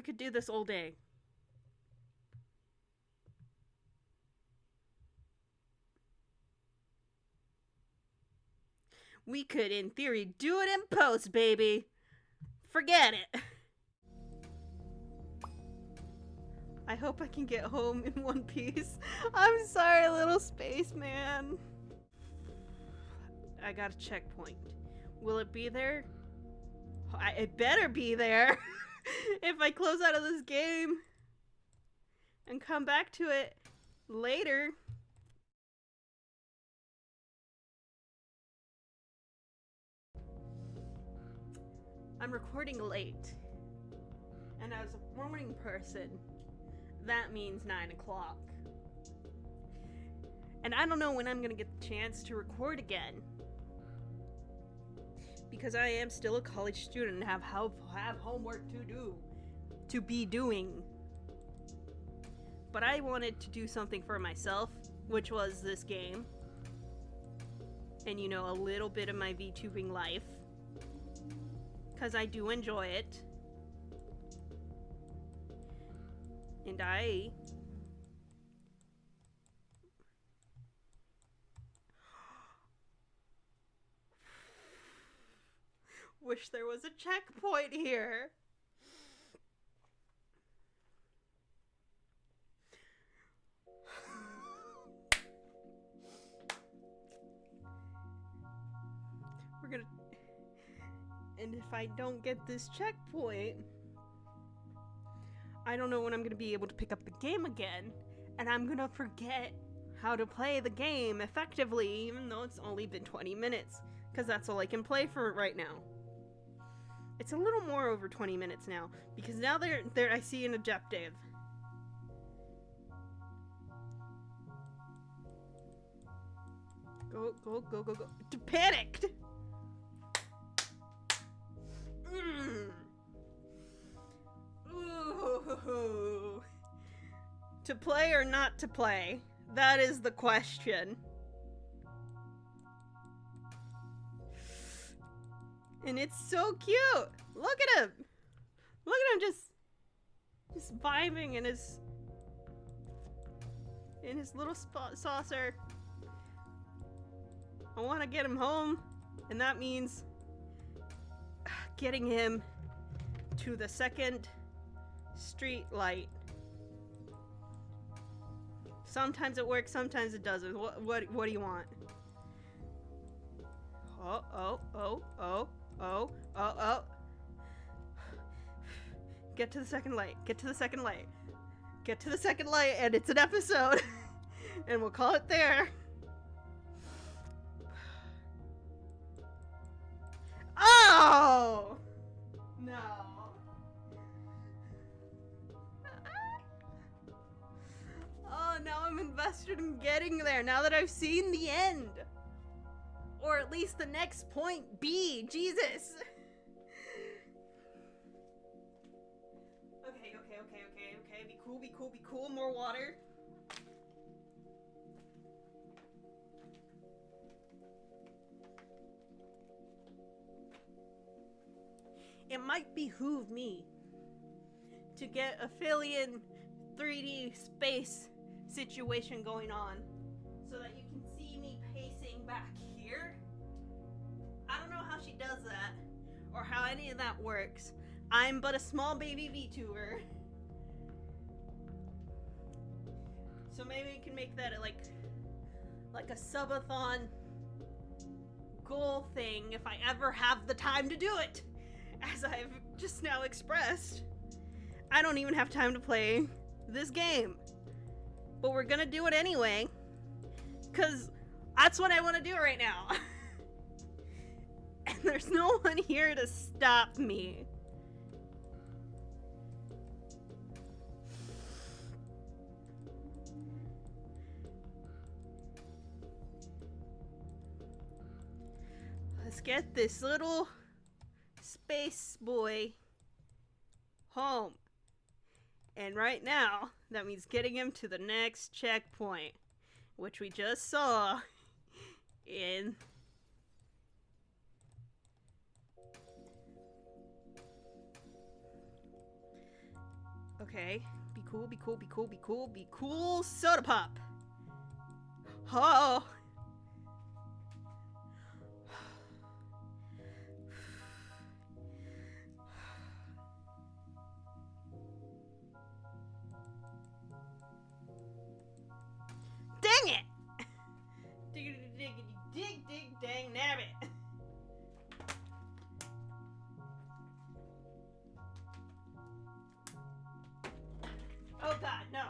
could do this all day. We could, in theory, do it in post, baby. Forget it. I hope I can get home in one piece. I'm sorry, little spaceman. I got a checkpoint. Will it be there? It better be there. If I close out of this game and come back to it later. I'm recording late. And as a morning person, that means 9 o'clock. And I don't know when I'm gonna get the chance to record again. Because I am still a college student and have homework to be doing. But I wanted to do something for myself, which was this game. And you know, a little bit of my VTubing life. Because I do enjoy it. And I wish there was a checkpoint here. We're gonna... And if I don't get this checkpoint, I don't know when I'm gonna be able to pick up the game again, and I'm gonna forget how to play the game effectively, even though it's only been 20 minutes, because that's all I can play for it right now. It's a little more over 20 minutes now, because now I see an objective. Go, go, go, go, go. Panicked! Ooh. To play or not to play? That is the question. And it's so cute! Look at him! Look at him just vibing in his little saucer. I want to get him home, and that means getting him to the second street light. Sometimes it works, sometimes it doesn't. What do you want? Oh. Get to the second light. Get to the second light. Get to the second light, and it's an episode. And we'll call it there. Oh! No. Oh, now I'm invested in getting there, now that I've seen the end. Or at least the next point B. Jesus. Okay. Be cool. More water. It might behoove me to get a Phillian 3D space situation going on so that you can see me pacing back here. I don't know how she does that or how any of that works. I'm but a small baby VTuber. So maybe we can make that like a subathon goal thing if I ever have the time to do it. As I've just now expressed, I don't even have time to play this game. But we're gonna do it anyway, because that's what I want to do right now. And there's no one here to stop me. Let's get this little space boy home. And right now, that means getting him to the next checkpoint, which we just saw in Okay. Be cool, be cool, be cool, be cool, be cool. Soda pop. Oh. Dang it! Diggity diggity dig dig dang nabbit. Oh god, no.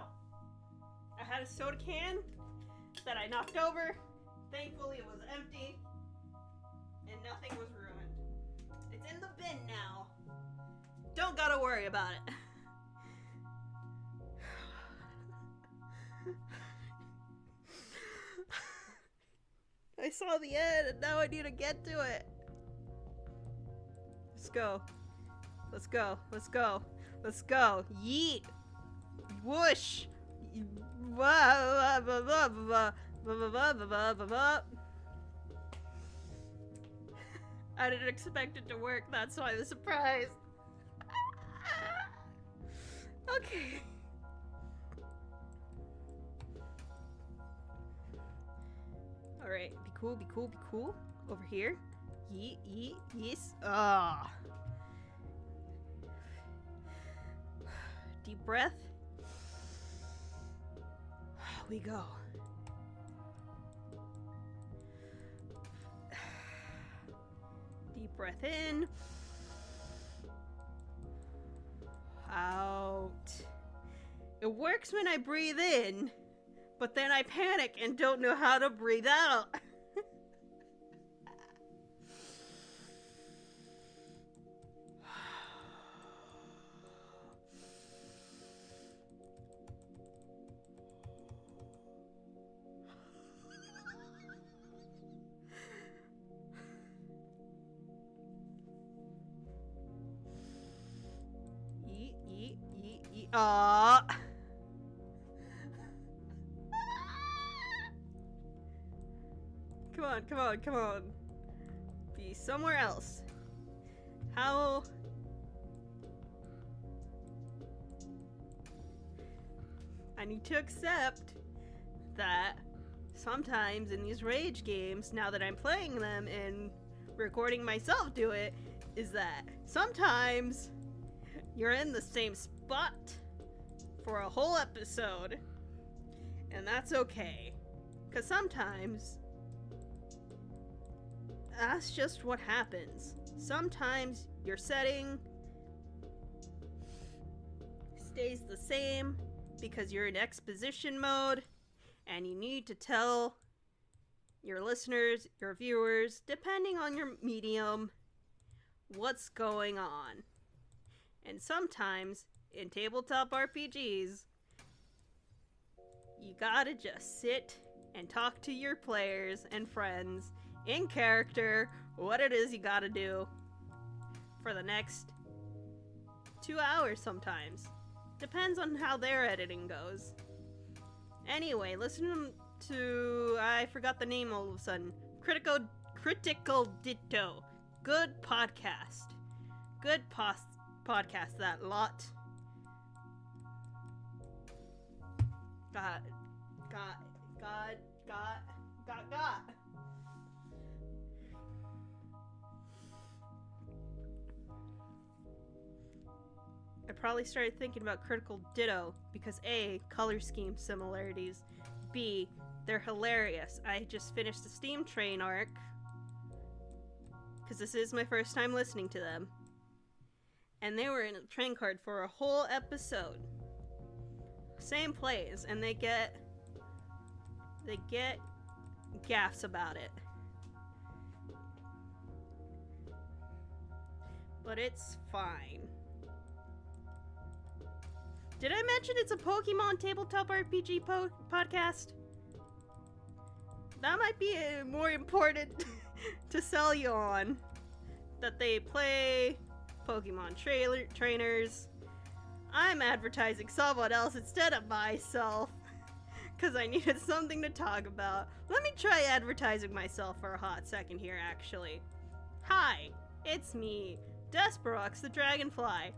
I had a soda can that I knocked over. Thankfully it was empty. And nothing was ruined. It's in the bin now. Don't gotta worry about it. I saw the end and now I need to get to it. Let's go. Let's go. Let's go. Let's go. Yeet. Whoosh. I didn't expect it to work. That's why the surprise. Okay. Alright, be cool, be cool, be cool. Over here. Yeet, yeet, yes. Ah. Deep breath. We go. Deep breath in. Out. It works when I breathe in, but then I panic and don't know how to breathe out. Aww. Come on, come on, come on. Be somewhere else. How... I need to accept that sometimes in these rage games, now that I'm playing them and recording myself do it, is that sometimes you're in the same spot for a whole episode, and that's okay, because sometimes that's just what happens. Sometimes your setting stays the same because you're in exposition mode and you need to tell your listeners, your viewers, depending on your medium, what's going on. And sometimes in tabletop RPGs, you gotta just sit and talk to your players and friends in character what it is you gotta do for the next 2 hours sometimes. Depends on how their editing goes. Anyway, listen to... I forgot the name all of a sudden. Critical Ditto. Good podcast. Good podcast, that lot. Got. I probably started thinking about Critical Ditto because A, color scheme similarities, B, they're hilarious. I just finished the Steam Train arc because this is my first time listening to them. And they were in a train card for a whole episode. Same plays, and they get gaffes about it. But it's fine. Did I mention it's a Pokemon tabletop RPG podcast? That might be more important to sell you on. That they play Pokemon trainers. I'm advertising someone else instead of myself. Because I needed something to talk about. Let me try advertising myself for a hot second here, actually. Hi, it's me, Desperox the Dragonfly.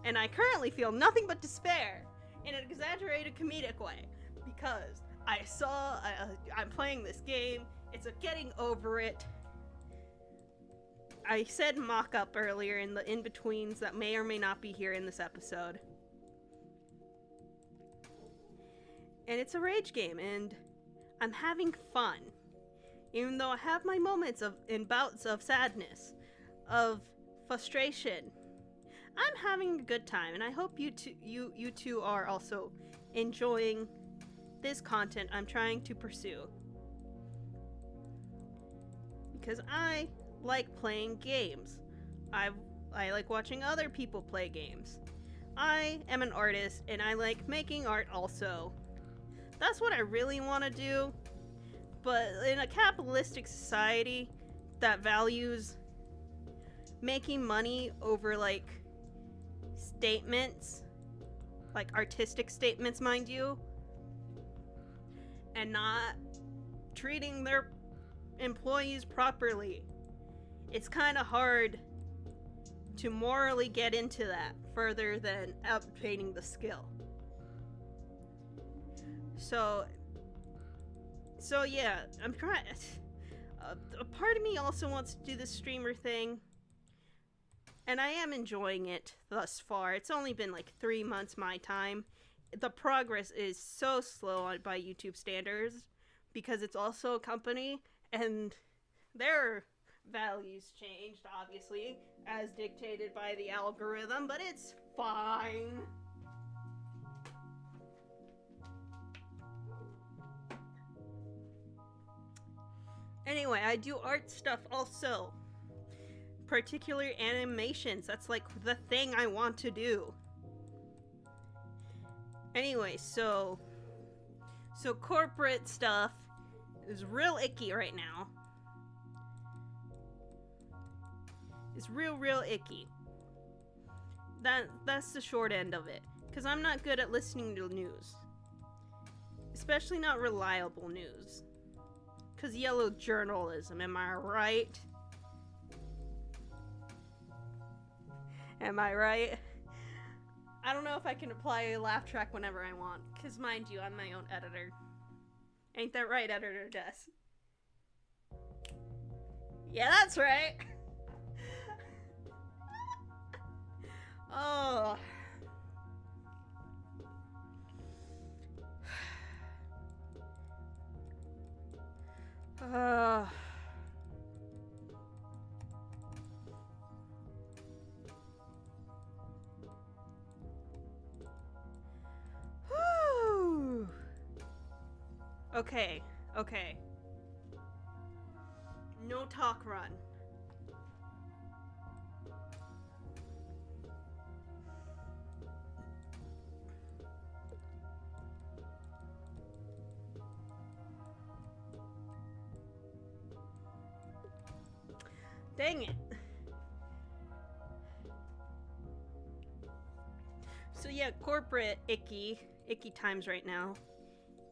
And I currently feel nothing but despair in an exaggerated comedic way because I'm playing this game. It's a getting over it. I said mock-up earlier in the in-betweens that may or may not be here in this episode. And it's a rage game, and I'm having fun. Even though I have my moments in bouts of sadness, of frustration, I'm having a good time, and I hope you two are also enjoying this content I'm trying to pursue. Because I like playing games. I like watching other people play games. I am an artist, and I like making art also. That's what I really want to do. But in a capitalistic society that values making money over, like, statements, like artistic statements, mind you, and not treating their employees properly, it's kind of hard to morally get into that further than obtaining the skill. So yeah, I'm trying. A part of me also wants to do this streamer thing, and I am enjoying it thus far. It's only been like 3 months my time. The progress is so slow by YouTube standards because it's also a company and their values changed, obviously, as dictated by the algorithm, but it's fine. Anyway, I do art stuff also. Particular animations. That's like the thing I want to do. Anyway, so corporate stuff is real icky right now. It's real icky. That's the short end of it. Because I'm not good at listening to news. Especially not reliable news. Because yellow journalism, am I right? Am I right? I don't know if I can apply a laugh track whenever I want. Because mind you, I'm my own editor. Ain't that right, Editor Des? Yeah, that's right. Oh. Whew. Okay. No talk run. Dang it. So yeah, corporate icky times right now.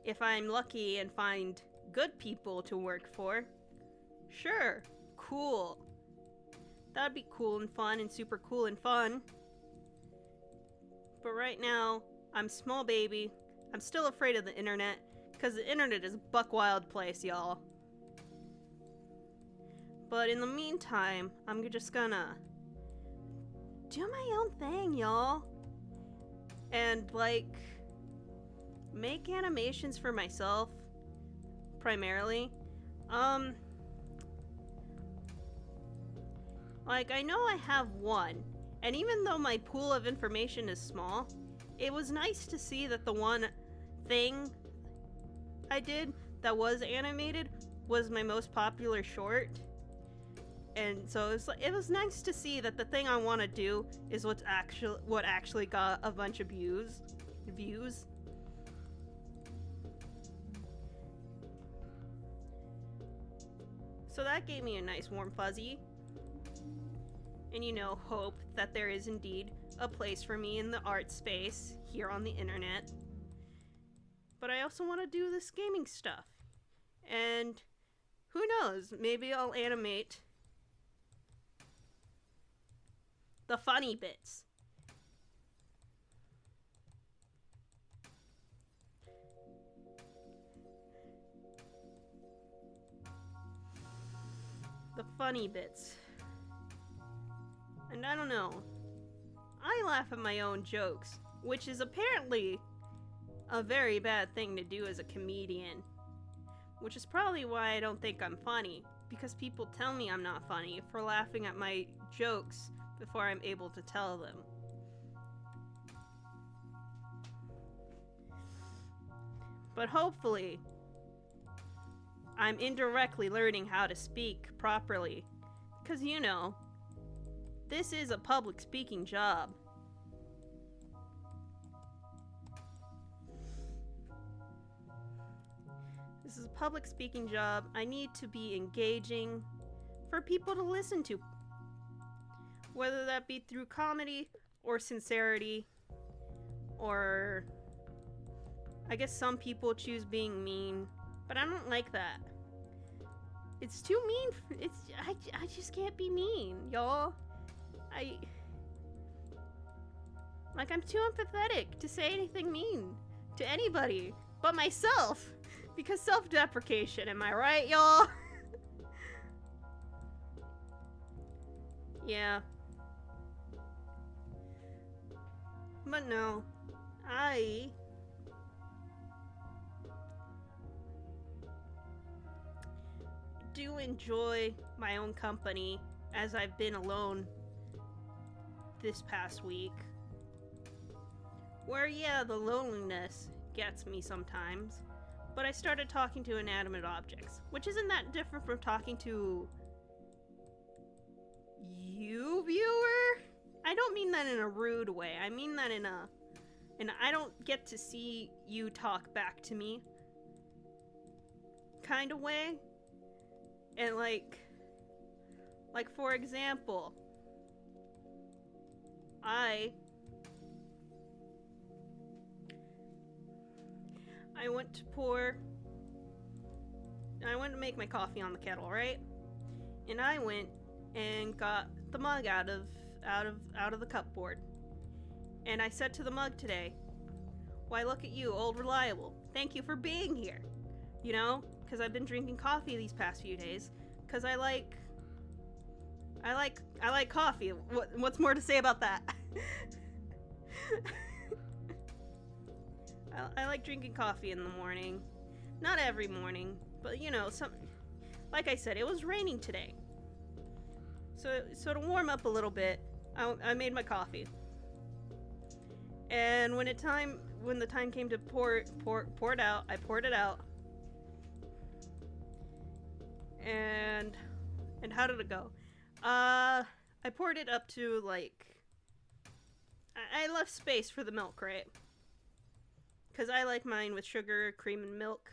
If I'm lucky and find good people to work for, sure, cool. That'd be cool and fun and super cool and fun. But right now, I'm small baby. I'm still afraid of the internet, because the internet is a buck wild place, y'all. But in the meantime, I'm just gonna do my own thing, y'all. And, like, make animations for myself, primarily. Like, I know I have one, and even though my pool of information is small, it was nice to see that the one thing I did that was animated was my most popular short. And so it was nice to see that the thing I want to do is what actually got a bunch of views. So that gave me a nice warm fuzzy. And hope that there is indeed a place for me in the art space here on the internet. But I also want to do this gaming stuff. And who knows, maybe I'll animate the funny bits. the funny bits. And I don't know. I laugh at my own jokes, which is apparently a very bad thing to do as a comedian. Which is probably why I don't think I'm funny, because people tell me I'm not funny for laughing at my jokes before I'm able to tell them. But hopefully, I'm indirectly learning how to speak properly. Because, you know, this is a public speaking job. This is a public speaking job. I need to be engaging for people to listen to. Whether that be through comedy or sincerity, or I guess some people choose being mean, but I don't like that. It's too mean. I just can't be mean, y'all. I'm too empathetic to say anything mean to anybody but myself. Because self-deprecation, am I right, y'all? Yeah. But no, I do enjoy my own company as I've been alone this past week. Where, yeah, the loneliness gets me sometimes, but I started talking to inanimate objects, which isn't that different from talking to you, viewer? I don't mean that in a rude way. I mean that in I don't get to see you talk back to me kind of way. And like for example, I went to make my coffee on the kettle, right? And I went and got the mug out of the cupboard. And I said to the mug today, "Why, look at you, old reliable. Thank you for being here." You know, because I've been drinking coffee these past few days. Because I like coffee. What's more to say about that? I like drinking coffee in the morning. Not every morning, but you know, like I said, it was raining today. So to warm up a little bit, I made my coffee. And when the time came to pour it out, I poured it out. And how did it go? I poured it up to like, I left space for the milk, right? Because I like mine with sugar, cream, and milk.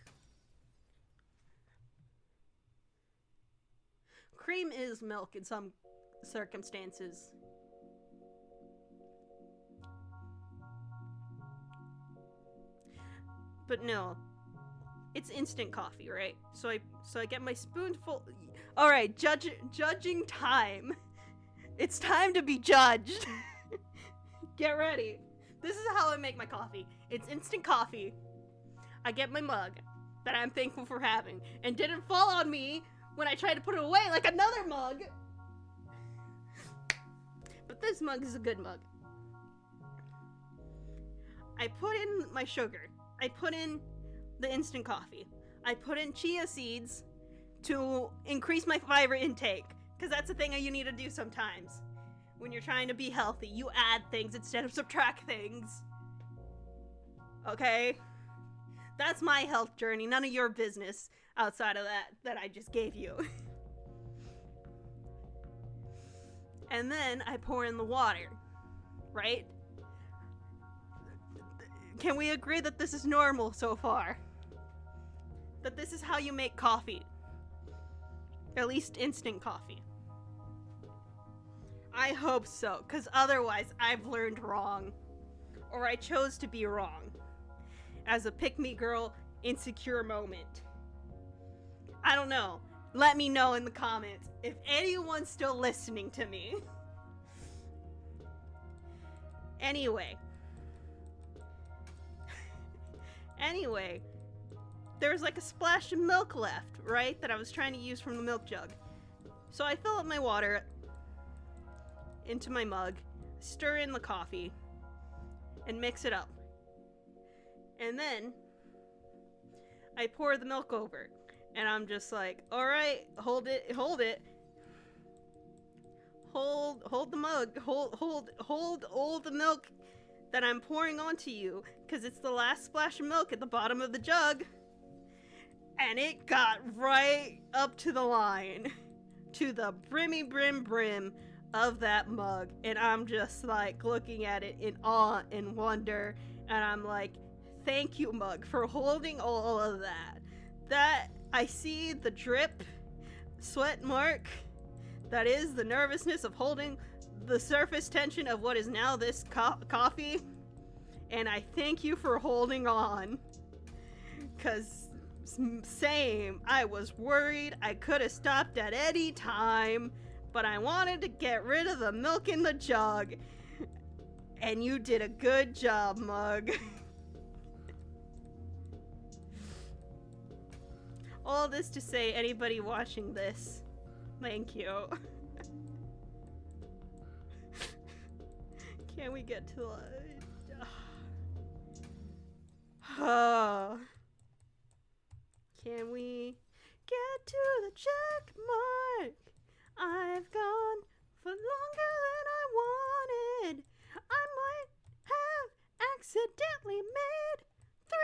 Cream is milk in some circumstances. But no, it's instant coffee, right? So I get my spoonful. All right, judging time. It's time to be judged. Get ready. This is how I make my coffee. It's instant coffee. I get my mug that I'm thankful for having, and didn't fall on me when I tried to put it away like another mug. But this mug is a good mug. I put in my sugar. I put in the instant coffee. I put in chia seeds to increase my fiber intake, because that's a thing you need to do sometimes. When you're trying to be healthy, you add things instead of subtract things. Okay? That's my health journey. None of your business outside of that I just gave you. And then I pour in the water, right? Can we agree that this is normal so far? That this is how you make coffee. At least instant coffee. I hope so, because otherwise I've learned wrong. Or I chose to be wrong. As a pick-me-girl, insecure moment. I don't know. Let me know in the comments if anyone's still listening to me. Anyway, there's like a splash of milk left, right? That I was trying to use from the milk jug. So I fill up my water into my mug, stir in the coffee, and mix it up. And then I pour the milk over. And I'm just like, alright, hold it. Hold the mug. Hold all the milk that I'm pouring onto you. Because it's the last splash of milk at the bottom of the jug. And it got right up to the line. To the brim of that mug. And I'm just like looking at it in awe and wonder. And I'm like, thank you, mug, for holding all of that. I see the drip, sweat mark. That is the nervousness of holding the surface tension of what is now this coffee. And I thank you for holding on. Because, same, I was worried. I could have stopped at any time. But I wanted to get rid of the milk in the jug. And you did a good job, mug. All this to say, anybody watching this, thank you. Can we get to the... Can we get to the check mark? I've gone for longer than I wanted. I might have accidentally made 3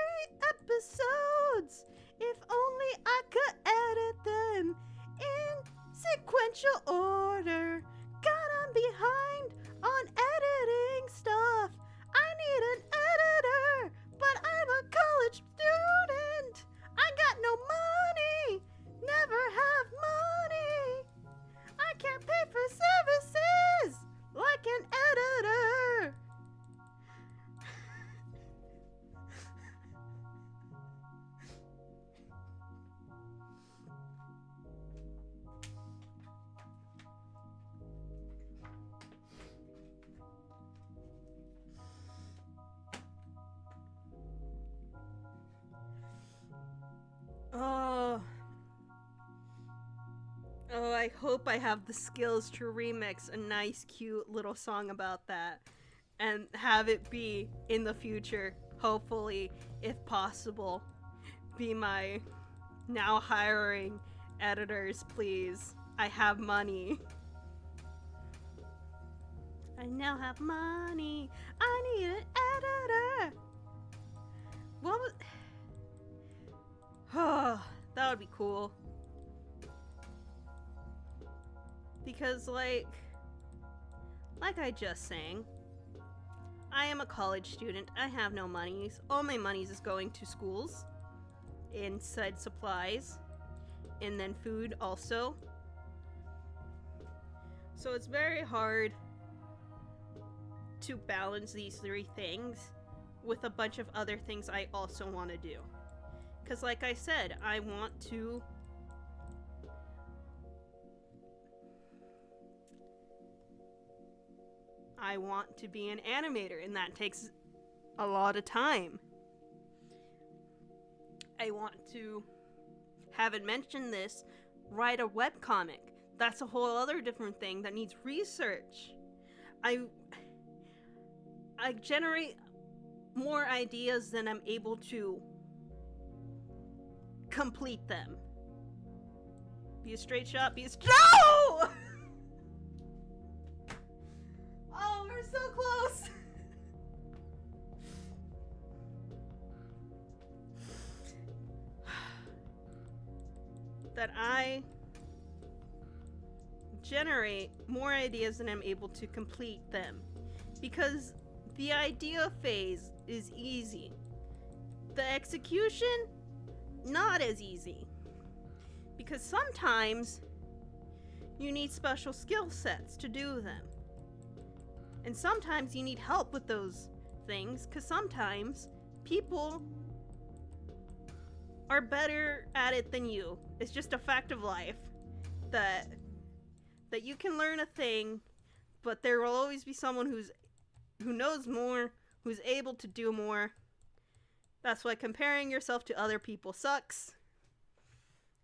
episodes. If only I could edit them in sequential order. God, I'm behind on editing stuff. I need an editor, but I'm a college student. I got no money, never have money. I can't pay for services like an editor. Oh, I hope I have the skills to remix a nice, cute little song about that and have it be in the future, hopefully, if possible, be my now hiring editors, please. I have money. I now have money. I need an editor. What was... Oh, that would be cool. Because, like I just sang, I am a college student. I have no monies. All my monies is going to schools, inside supplies, and then food also. So it's very hard to balance these 3 things with a bunch of other things I also want to do. Because, like I said, I want to be an animator, and that takes a lot of time. I want to, haven't mentioned this, write a webcomic. That's a whole other different thing that needs research. I generate more ideas than I'm able to complete them. Be a straight shot, be a No! Oh, we're so close. That I generate more ideas than I'm able to complete them. Because the idea phase is easy. The execution, not as easy. Because sometimes you need special skill sets to do them. And sometimes you need help with those things, because sometimes people are better at it than you. It's just a fact of life that you can learn a thing, but there will always be someone who knows more, who's able to do more. That's why comparing yourself to other people sucks.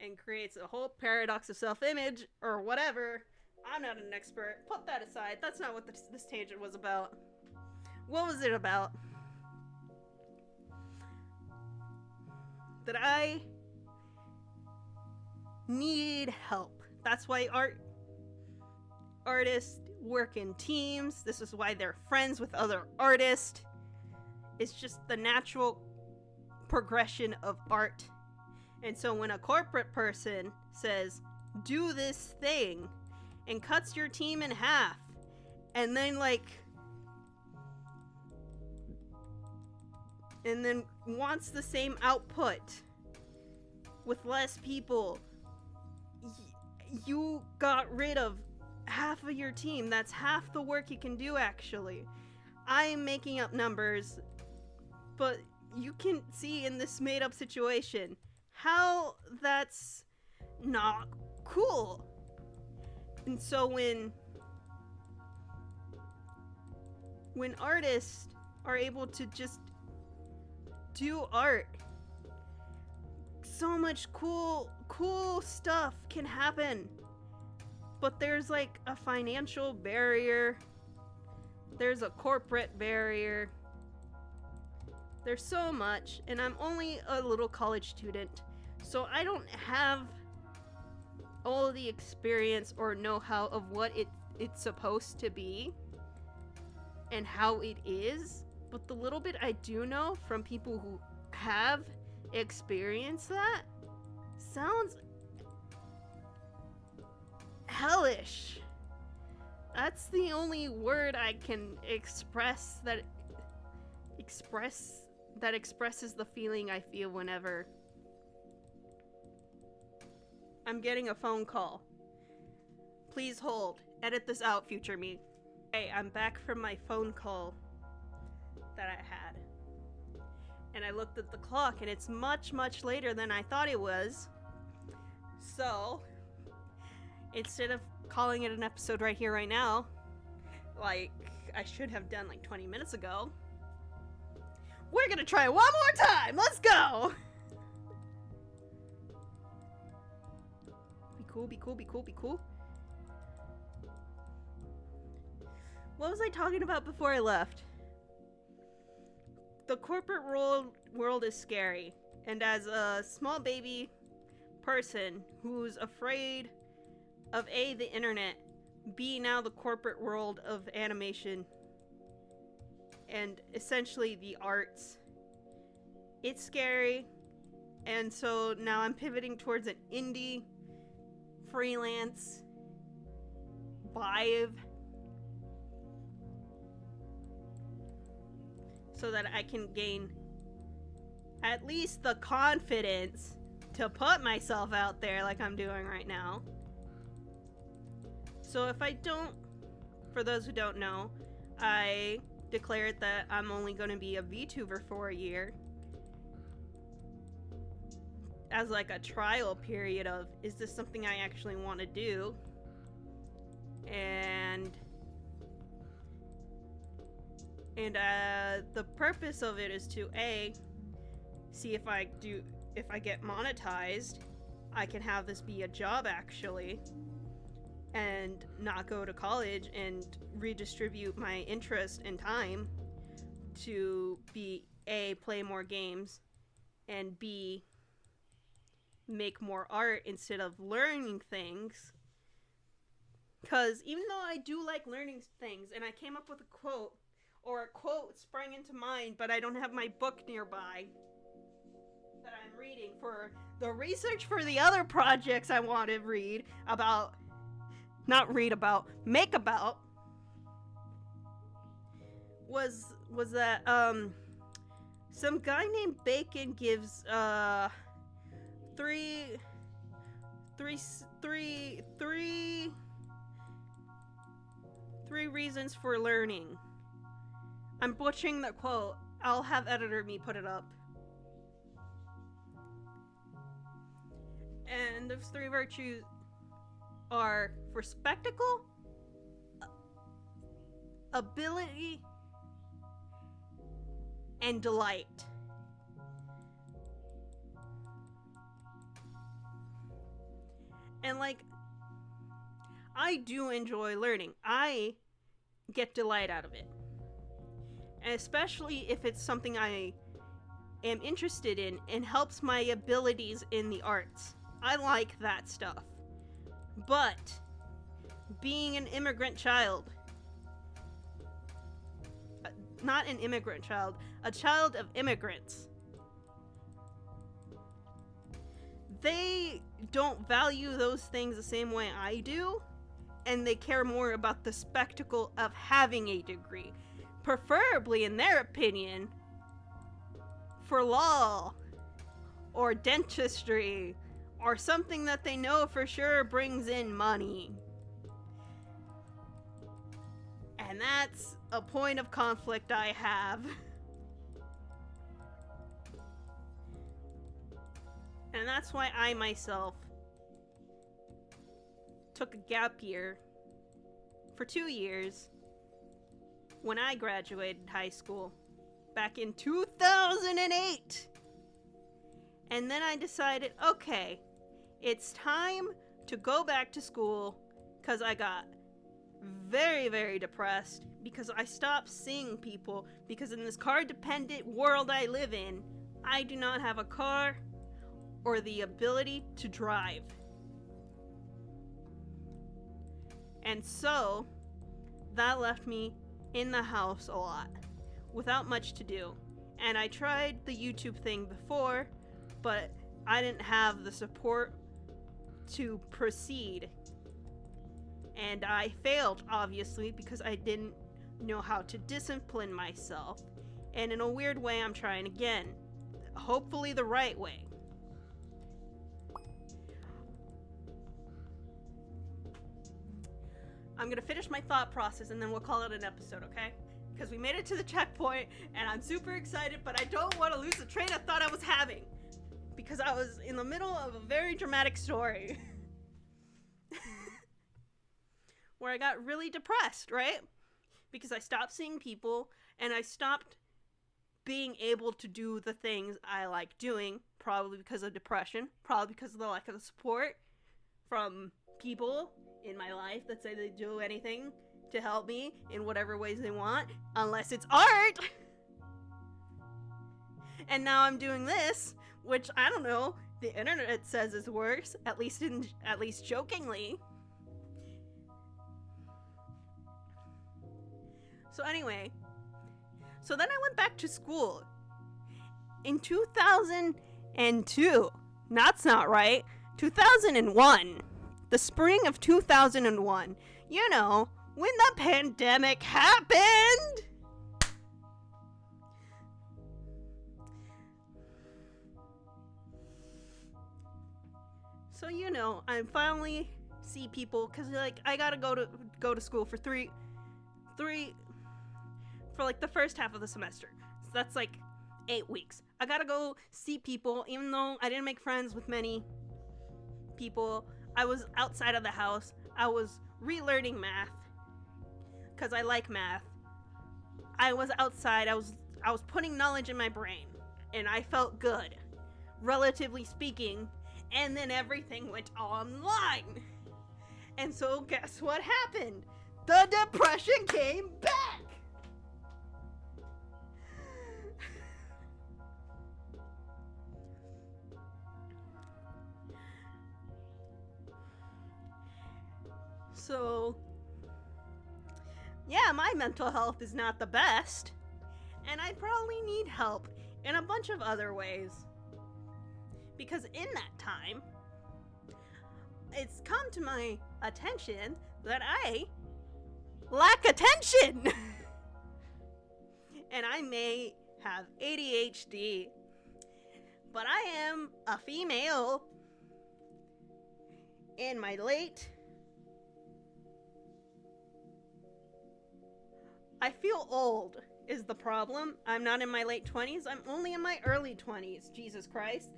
and creates a whole paradox of self-image or whatever. I'm not an expert. Put that aside. That's not what this tangent was about. What was it about? That I need help. That's why artists work in teams. This is why they're friends with other artists. It's just the natural progression of art. And so when a corporate person says, do this thing, and cuts your team in half, and then and then wants the same output with less people, you got rid of half of your team. That's half the work you can do, actually. I'm making up numbers, but you can see in this made-up situation how that's not cool. And so when artists are able to just do art, so much cool stuff can happen. But there's like a financial barrier. There's a corporate barrier. There's so much, and I'm only a little college student, so I don't have all of the experience or know-how of what it's supposed to be and how it is. But the little bit I do know from people who have experienced that sounds hellish. That's the only word I can expresses the feeling I feel whenever I'm getting a phone call. Please hold. Edit this out, future me. Hey, I'm back from my phone call that I had. And I looked at the clock, and it's much, much later than I thought it was. So, instead of calling it an episode right here, right now, like I should have done like 20 minutes ago, we're gonna try one more time! Let's go! Be cool, be cool, be cool, be cool. What was I talking about before I left? The corporate world is scary. And as a small baby person who's afraid of A, the internet, B, now the corporate world of animation, and essentially the arts, it's scary. And so now I'm pivoting towards an indie freelance vibe so that I can gain at least the confidence to put myself out there like I'm doing right now. So if I don't, for those who don't know, I declared that I'm only going to be a VTuber for a year as like a trial period of, is this something I actually want to do? And the purpose of it is to A, see if I get monetized, I can have this be a job actually, and not go to college and redistribute my interest and time to be A, play more games, and B, make more art instead of learning things. Because even though I do like learning things, and I came up with a quote, or a quote sprang into mind, but I don't have my book nearby that I'm reading for the research for the other projects I want to read about, not read about, make about, was that some guy named Bacon gives three reasons for learning. I'm butchering the quote. I'll have editor me put it up. And those three virtues are for spectacle, ability, and delight. And like, I do enjoy learning. I get delight out of it. And especially if it's something I am interested in and helps my abilities in the arts. I like that stuff. But being an immigrant child, not an immigrant child, a child of immigrants, they don't value those things the same way I do, and they care more about the spectacle of having a degree, preferably, in their opinion, for law or dentistry or something that they know for sure brings in money. And that's a point of conflict I have. And that's why I myself took a gap year for 2 years when I graduated high school back in 2008. And then I decided, okay, it's time to go back to school, because I got very, very depressed because I stopped seeing people, because in this car-dependent world I live in, I do not have a car or the ability to drive. And so, that left me in the house a lot, without much to do. And I tried the YouTube thing before, but I didn't have the support to proceed. And I failed, obviously, because I didn't know how to discipline myself. And in a weird way, I'm trying again. Hopefully the right way. I'm gonna finish my thought process and then we'll call it an episode, okay? Because we made it to the checkpoint and I'm super excited, but I don't want to lose the train of thought I was having. Because I was in the middle of a very dramatic story. Where I got really depressed, right? Because I stopped seeing people and I stopped being able to do the things I like doing, probably because of depression, probably because of the lack of support from people in my life that say they do anything to help me in whatever ways they want, unless it's art. And now I'm doing this, which I don't know, the internet says is worse, at least jokingly. So anyway, so then I went back to school in 2002. That's not right. 2001. The spring of 2001. You know, when the pandemic happened. So, you know, I finally see people, because like I gotta go to school for like the first half of the semester. So that's like 8 weeks. I gotta go see people, even though I didn't make friends with many people. I was outside of the house. I was relearning math, because I like math. I was outside. I was putting knowledge in my brain, and I felt good, relatively speaking. And then everything went online. And so guess what happened? The depression came back. So, yeah, my mental health is not the best, and I probably need help in a bunch of other ways. Because in that time, it's come to my attention that I lack attention. And I may have ADHD, but I am a female in my late... I feel old is the problem. I'm not in my late 20s. I'm only in my early 20s. Jesus Christ.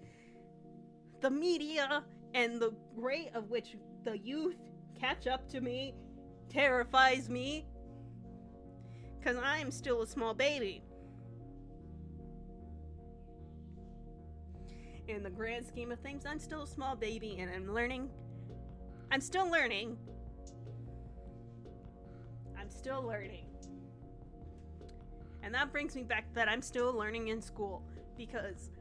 The media and the rate of which the youth catch up to me terrifies me. Because I'm still a small baby. In the grand scheme of things, I'm still a small baby and I'm learning I'm still learning. I'm still learning. And that brings me back that I'm still learning in school because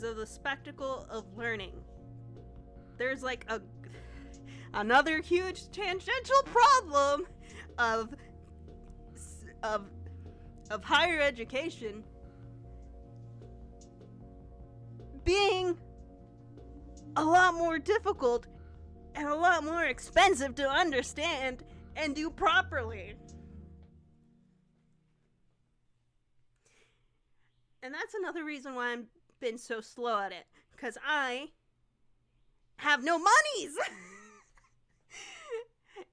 of the spectacle of learning. There's like another huge tangential problem of higher education being a lot more difficult and a lot more expensive to understand and do properly. And that's another reason why I've been so slow at it, because I have no monies.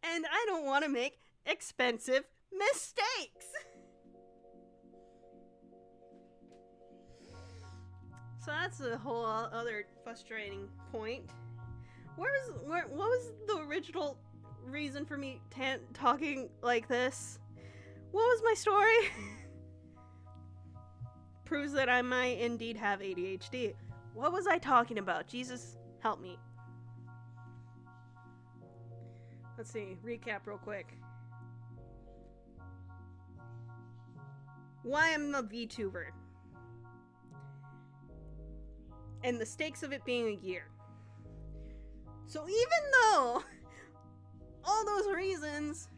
And I don't want to make expensive mistakes. So that's a whole other frustrating point. What was the original reason for me talking like this? What was my story? Proves that I might indeed have ADHD. What was I talking about? Jesus, help me. Let's see, recap real quick. Why I'm a VTuber. And the stakes of it being a year. So even though all those reasons,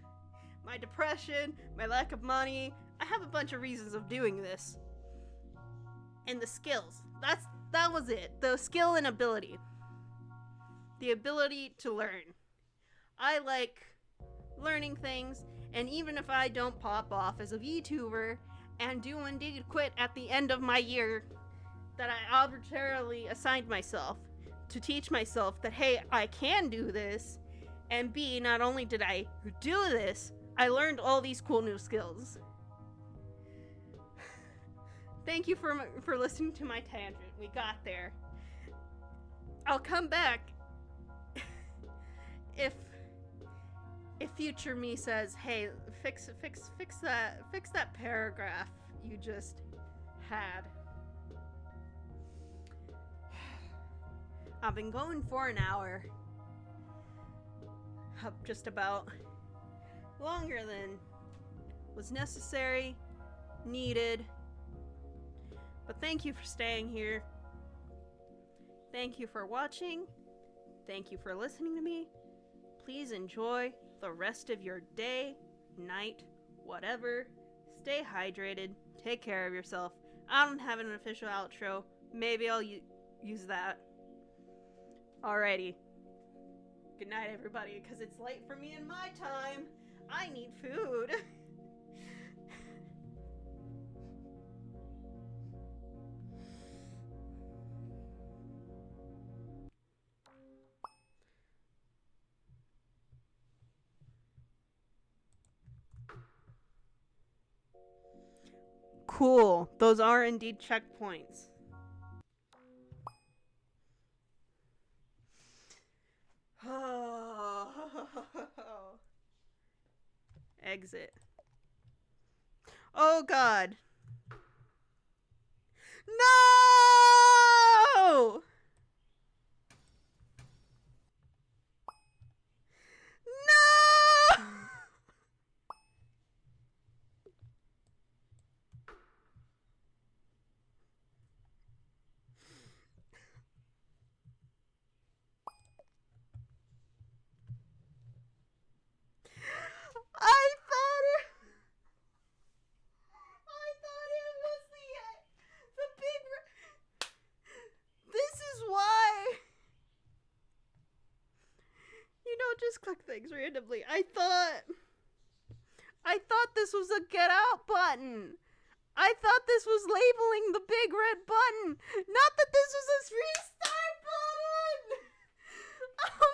my depression, my lack of money, I have a bunch of reasons of doing this. And the skills. That was it. The skill and ability. The ability to learn. I like learning things, and even if I don't pop off as a VTuber and do indeed quit at the end of my year that I arbitrarily assigned myself to teach myself that, hey, I can do this, and B, not only did I do this, I learned all these cool new skills. Thank you for listening to my tangent. We got there. I'll come back if future me says, "Hey, fix that paragraph you just had." I've been going for an hour. Just about longer than was necessary, needed. But thank you for staying here. Thank you for watching. Thank you for listening to me. Please enjoy the rest of your day, night, whatever. Stay hydrated. Take care of yourself. I don't have an official outro. Maybe I'll use that. Alrighty. Good night, everybody, because it's late for me and my time. I need food. Cool. Those are indeed checkpoints. Exit. Oh God. No! No! I thought it was the big. This is why you don't just click things randomly. I thought this was a get out button. I thought this was labeling the big red button, not that this was a restart button. Oh